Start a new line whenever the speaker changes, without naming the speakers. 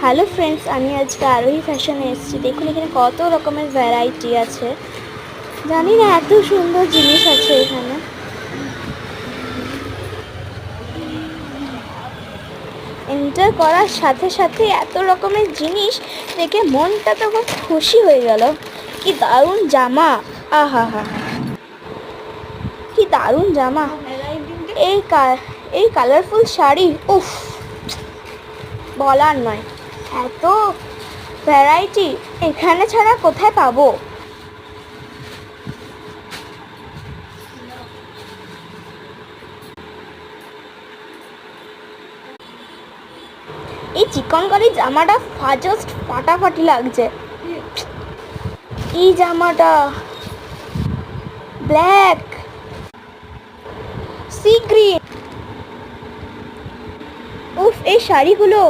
Hello friends, আমি আজকে আরোহী ফ্যাশনে এসেছি। দেখুন এখানে কত রকমের ভ্যারাইটি আছে। জানি না এত সুন্দর জিনিস আছে এখানে। এন্টার করার সাথে সাথে এত রকমের জিনিস দেখে মনটা তো খুব খুশি হয়ে গেল। কি দারুণ জামা! আহা হা, কি দারুণ জামা! এই কালারফুল শাড়ি, উফ, বলার নয়। এত ভ্যারাইটি এখানে ছাড়া কোথায় পাবো? এই চিকনকারি জামাটা জাস্ট ফাটাফাটি লাগছে। এই জামাটা ব্ল্যাক, সি গ্রিন, উফ, এই শাড়িগুলো